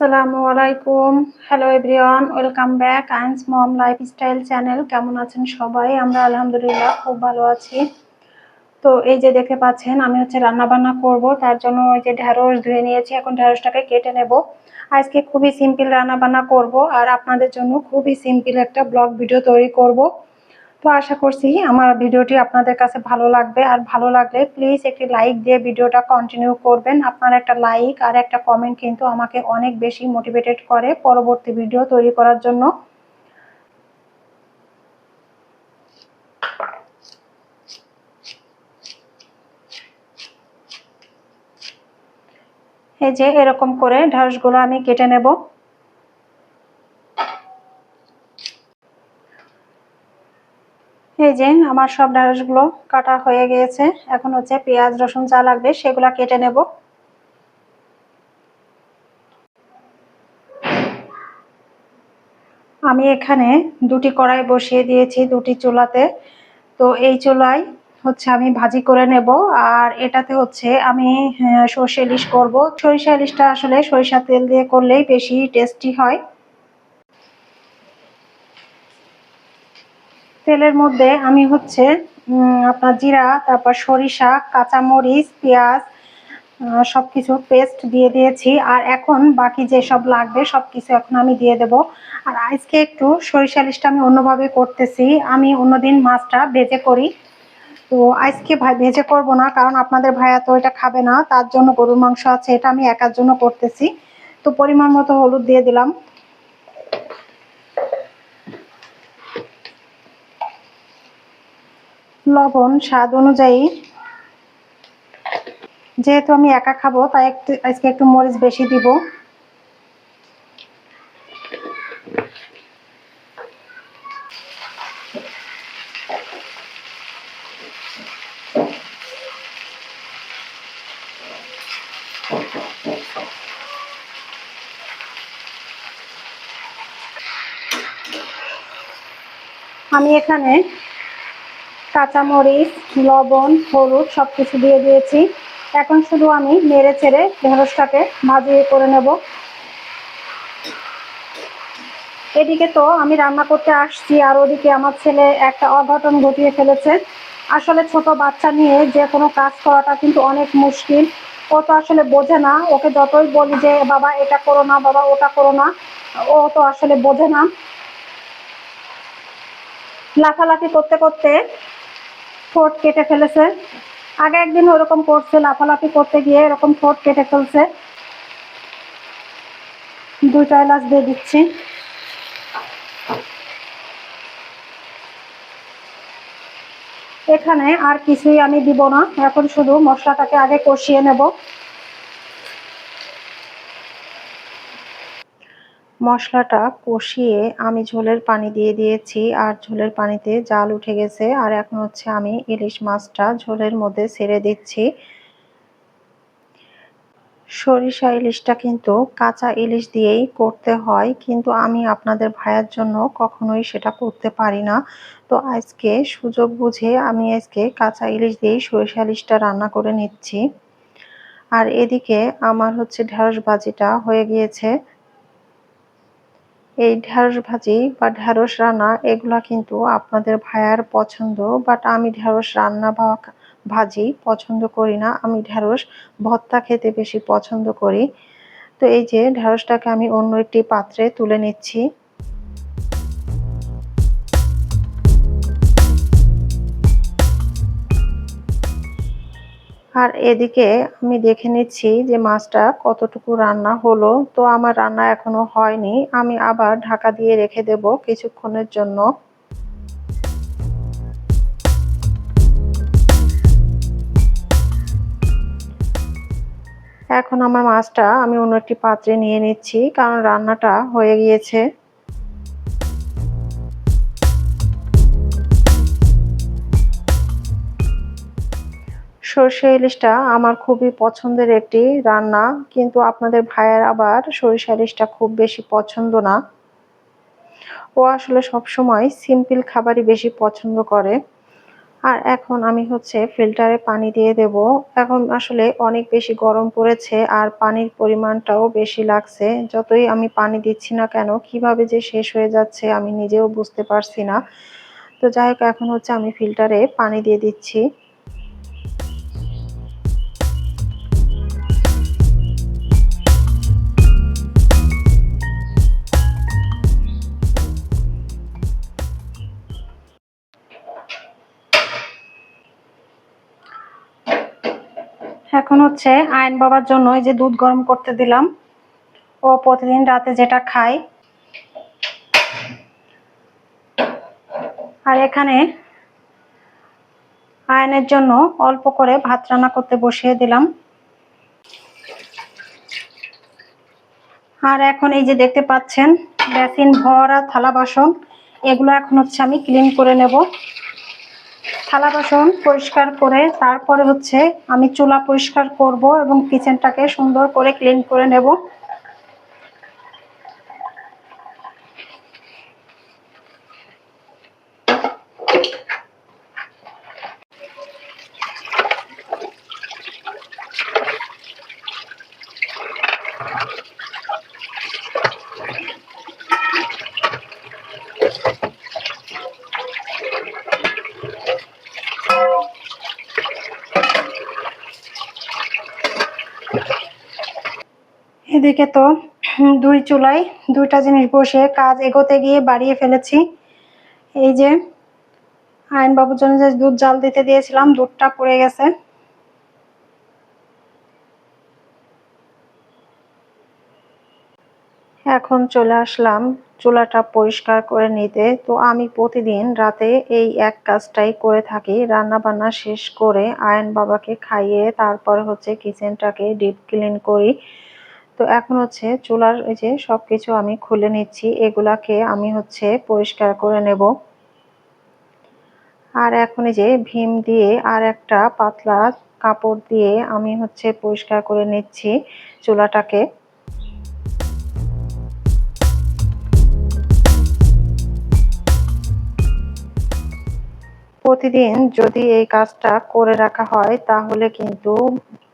আসসালামু আলাইকুম। Hello everyone, welcome back Ayan's mom lifestyle channel. কেমন আছেন সবাই? আমরা আলহামদুলিল্লাহ খুব ভালো আছি। তো এই যে দেখতে পাচ্ছেন আমি রান্না বান্না করব, তার জন্য ওই যে ঢেঁড়স ধুয়ে নিয়েছি। এখন ঢেঁড়সটাকে কেটে নেব। আজকে খুবই সিম্পল রান্না বান্না করব আর আপনাদের জন্য খুবই সিম্পল একটা ব্লগ ভিডিও তৈরি করব। তো আশা করছি আমার ভিডিওটি আপনাদের কাছে ভালো লাগবে, আর ভালো লাগলে প্লিজ একটি লাইক দিয়ে ভিডিওটা কন্টিনিউ করবেন। আপনার একটা লাইক আর একটা কমেন্ট কিন্তু আমাকে অনেক বেশি মোটিভেটেড করে পরবর্তী ভিডিও তৈরি করার জন্য। এই যে এরকম করে ঢেঁড়সগুলো আমি কেটে নেব। এই যে আমার সব ঢেঁড়সগুলো কাটা হয়ে গিয়েছে। এখন পেঁয়াজ রসুন যা লাগবে সেগুলো কেটে নেব। আমি এখানে দুটি কড়াই বসিয়ে দিয়েছি দুটি চুলাতে। তো এই চুলায় আমি ভাজি করে নেব। আর এটাতে আমি সরষে ইলিশ করব। সরিষা ইলিশটা আসলে সরিষা তেল দিয়ে করলেই বেশি টেস্টি হয়। তেলের মধ্যে আমি আপনার জিরা, তারপর সরিষা, কাঁচামরিচ, পেঁয়াজ সবকিছু পেস্ট দিয়ে দিয়েছি। আর এখন বাকি যে সব লাগবে সবকিছু এখন আমি দিয়ে দেব। আর আজকে একটু সরিষা ইলিশটা আমি অন্যভাবে করতেছি। আমি অন্যদিন মাছটা ভেজে করি, তো আজকে ভেজে করব না, কারণ আপনাদের ভাইয়া তো এটা খাবে না, তার জন্য গরুর মাংস আছে, এটা আমি একার জন্য করতেছি। তো পরিমাণ মতো হলুদ দিয়ে দিলাম, লবণ স্বাদ অনুযায়ী। যেহেতু আমি একা খাবো তাই আজকে একটু মরিচ বেশি দিব। আমি এখানে কাঁচামরিচ, লবণ, হলুদ সবকিছু দিয়ে দিয়েছি। এখন শুধু আমি নেড়ে চেড়ে ঢেঁড়সটাকে ভাজিয়ে করে নেব। এদিকে তো আমি রান্না করতে আসছি, আর ওদিকে আমার ছেলে একটা অঘটন ঘটিয়ে ফেলেছে। আসলে ছোট বাচ্চা নিয়ে যে কোনো কাজ করাটা কিন্তু অনেক মুশকিল। ও তো আসলে বোঝে না, ওকে যতই বলি যে বাবা এটা করো না, বাবা ওটা করো না, ও তো আসলে বোঝে না। লাফালাফি করতে করতে ঠোঁট কেটে ফেলেছে। আগে একদিন ওরকম করছে, লাফালাফি করতে গিয়ে এরকম ঠোঁট কেটে ফেলছে। দুইটা এলাচ দিয়ে দিচ্ছি। এখানে আর কিছুই আমি দিব না, এখন শুধু মশলাটাকে আগে কষিয়ে নেব। মশলাটা কষিয়ে আমি ঝোলের পানি দিয়ে দিয়েছি, আর ঝোলের পানিতে জাল উঠে গেছে। আর এখন আমি ইলিশ মাছটা ঝোলের মধ্যে ছেড়ে দিচ্ছি। সরিষা ইলিশটা কিন্তু কাঁচা ইলিশ দিয়েই করতে হয়, কিন্তু আমি আপনাদের ভাইয়ার জন্য কখনোই সেটা করতে পারি না। তো আজকে সুযোগ বুঝে আমি আজকে কাঁচা ইলিশ দিয়েই সরিষা ইলিশটা রান্না করে নিচ্ছি। আর এদিকে আমার ঢেঁড়স ভাজিটা হয়ে গিয়েছে। এই ঢেঁড়স ভাজি বা ঢেঁড়স রান্না এগুলা কিন্তু আপনাদের ভাইয়ার পছন্দ, বাট আমি ঢেঁড়স রান্না বা ভাজি পছন্দ করি না। আমি ঢেঁড়স ভর্তা খেতে বেশি পছন্দ করি। তো এই যে ঢেঁড়সটাকে আমি অন্য একটি পাত্রে তুলে নিচ্ছি। আর এদিকে আমি দেখে নিচ্ছি যে মাছটা কতটুকু রান্না হলো। তো আমার রান্না এখনো হয়নি, আমি আবার ঢাকা দিয়ে রেখে দেব কিছুক্ষণের জন্য। এখন আমার মাছটা আমি অন্য একটি পাত্রে নিয়ে নিচ্ছি, কারণ রান্নাটা হয়ে গিয়েছে। সরষে ইলিশটা আমার খুবই পছন্দের একটি রান্না, কিন্তু আপনাদের ভাইয়ের আবার সরিষা ইলিশটা খুব বেশি পছন্দ না। ও আসলে সবসময় সিম্পল খাবারই বেশি পছন্দ করে। আর এখন আমি হচ্ছে ফিল্টারে পানি দিয়ে দেব। এখন আসলে অনেক বেশি গরম পড়েছে আর পানির পরিমাণটাও বেশি লাগছে। যতই আমি পানি দিচ্ছি না কেন কিভাবে যে শেষ হয়ে যাচ্ছে আমি নিজেও বুঝতে পারছি না। তো যাই হোক, এখন হচ্ছে আমি ফিল্টারে পানি দিয়ে দিচ্ছি। এখন হচ্ছে আয়ন বাবার জন্য এই যে দুধ গরম করতে দিলাম। ও প্রতিদিন রাতে যেটা খায়। আর এখানে আয়নের জন্য অল্প করে ভাত রান্না করতে বসিয়ে দিলাম। আর এখন এই যে দেখতে পাচ্ছেন বেসিন ভরা থালা বাসন, এগুলো এখন হচ্ছে আমি ক্লিন করে নেব। থালা বাসন পরিষ্কার করে তারপরে হচ্ছে আমি চুলা পরিষ্কার করব এবং কিচেনটাকে সুন্দর করে ক্লিন করে নেব। এদিকে তো দুই চুলায় দুইটা জিনিস বসে কাজ এগোতে গিয়ে বাড়িয়ে ফেলেছি। এই যে আয়ন বাবুর জন্য যে দুধ জাল দিতে দিয়েছিলাম, দুধটা পড়ে গেছে। এখন চলে আসলাম চুলাটা পরিষ্কার করে নিতে। তো আমি প্রতিদিন রাতে এই এক কাজটাই করে থাকি, রান্না বান্না শেষ করে আয়ন বাবাকে খাইয়ে তারপরে হচ্ছে কিচেনটাকে ডিপ ক্লিন করি। তো এখন হচ্ছে চুলার এই যে সবকিছু আমি খুলে নিচ্ছি, এগুলাকে আমি হচ্ছে পরিষ্কার করে নেব। আর এখন এই যে ভীম দিয়ে আর একটা পাতলা কাপড় দিয়ে আমি হচ্ছে পরিষ্কার করে নিচ্ছি চুলাটাকে। প্রতিদিন যদি এই কাজটা করে রাখা হয় তাহলে কিন্তু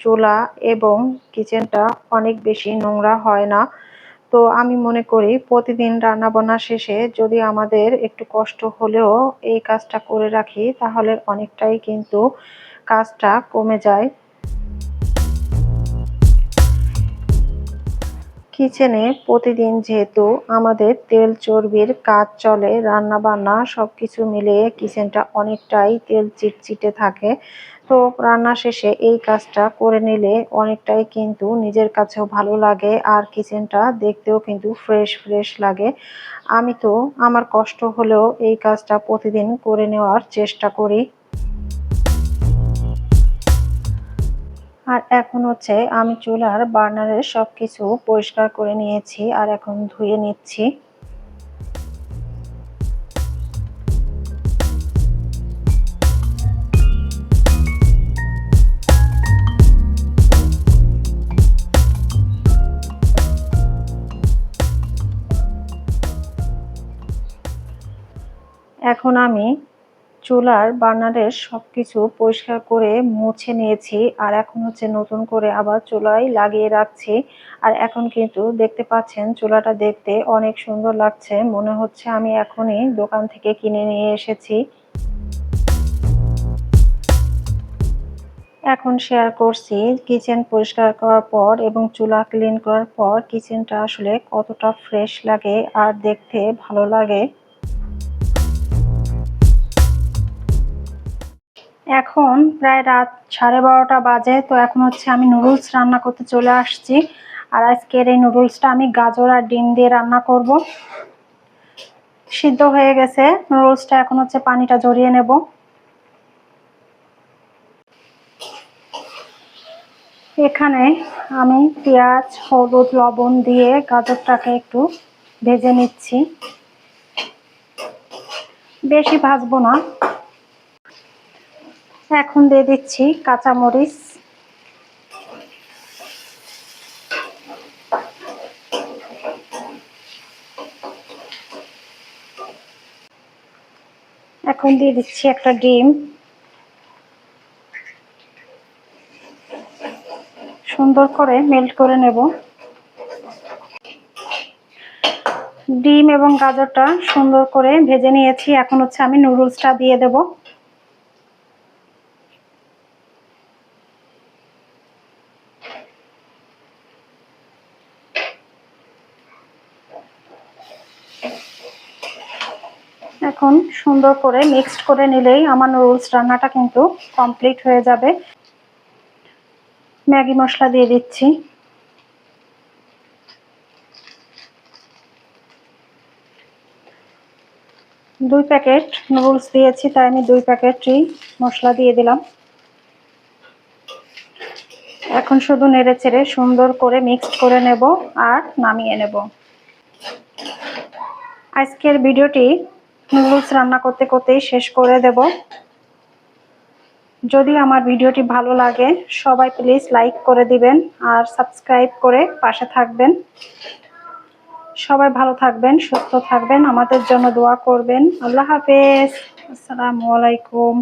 চুলা এবং কিচেনটা অনেক বেশি নোংরা হয় না। তো আমি মনে করি প্রতিদিন রান্নাবান্না শেষে যদি আমাদের একটু কষ্ট হলেও এই কাজটা করে রাখি তাহলে অনেকটাই কিন্তু কাজটা কমে যায়। কিচেনে প্রতিদিন যেহেতু আমাদের তেল চর্বির কাজ চলে, রান্না বান্না সবকিছু মিলিয়ে কিচেনটা অনেকটাই তেল চিটচিটে থাকে। তো রান্না শেষে এই কাজটা করে নিলে অনেকটাই কিন্তু নিজের কাছেও ভালো লাগে আর কিচেনটা দেখতেও কিন্তু ফ্রেশ ফ্রেশ লাগে। আমি তো আমার কষ্ট হলেও এই কাজটা প্রতিদিন করে নেওয়ার চেষ্টা করি। আর এখন হচ্ছে আমি চুলার বার্নারের সবকিছু পরিষ্কার করে নিয়েছি আর এখন ধুয়ে নিচ্ছি। এখন আমি চুলার বার্নারের সবকিছু পরিষ্কার করে মুছে নিয়েছি আর এখন হচ্ছে নতুন করে আবার চুলায় লাগিয়ে রাখছি। আর এখন কিন্তু দেখতে পাচ্ছেন চুলাটা দেখতে অনেক সুন্দর লাগছে, মনে হচ্ছে আমি এখনই দোকান থেকে কিনে নিয়ে এসেছি। এখন শেয়ার করছি কিচেন পরিষ্কার করার পর এবং চুলা ক্লিন করার পর কিচেনটা আসলে কতটা ফ্রেশ লাগে আর দেখতে ভালো লাগে। এখন প্রায় রাত 12:30 বাজে। তো এখন হচ্ছে আমি নুডলস রান্না করতে চলে আসছি। আর আজকের এই নুডলসটা আমি গাজর আর ডিম দিয়ে রান্না করব। সিদ্ধ হয়ে গেছে নুডলসটা, এখন হচ্ছে পানিটা ঝরিয়ে নেব। এখানে আমি পেঁয়াজ, হলুদ, লবণ দিয়ে গাজরটাকে একটু ভেজে নিচ্ছি, বেশি ভাজবো না। এখন দিয়ে দিচ্ছি কাঁচামরিচ, এখন দিয়ে দিচ্ছি একটা ডিম। সুন্দর করে মেল্ট করে নেব। ডিম এবং গাজরটা সুন্দর করে ভেজে নিয়েছি। এখন হচ্ছে আমি নুডলসটা দিয়ে দেব। এখন সুন্দর করে মিক্সড করে নিলেই আমার নুডলস রান্নাটা কিন্তু কমপ্লিট হয়ে যাবে। ম্যাগি মশলা দিয়ে দিচ্ছি। দুই প্যাকেট নুডলস দিয়েছি, তাই আমি 2 প্যাকেটই মশলা দিয়ে দিলাম। এখন শুধু নেড়ে চেড়ে সুন্দর করে মিক্সড করে নেব আর নামিয়ে নেব। আজকের ভিডিওটি নুডলস রান্না করতে করতেই শেষ করে দেব। যদি আমার ভিডিওটি ভালো লাগে সবাই প্লিজ লাইক করে দিবেন আর সাবস্ক্রাইব করে পাশে থাকবেন। সবাই ভালো থাকবেন, সুস্থ থাকবেন, আমাদের জন্য দোয়া করবেন। আল্লাহ হাফেজ। আসসালামু আলাইকুম।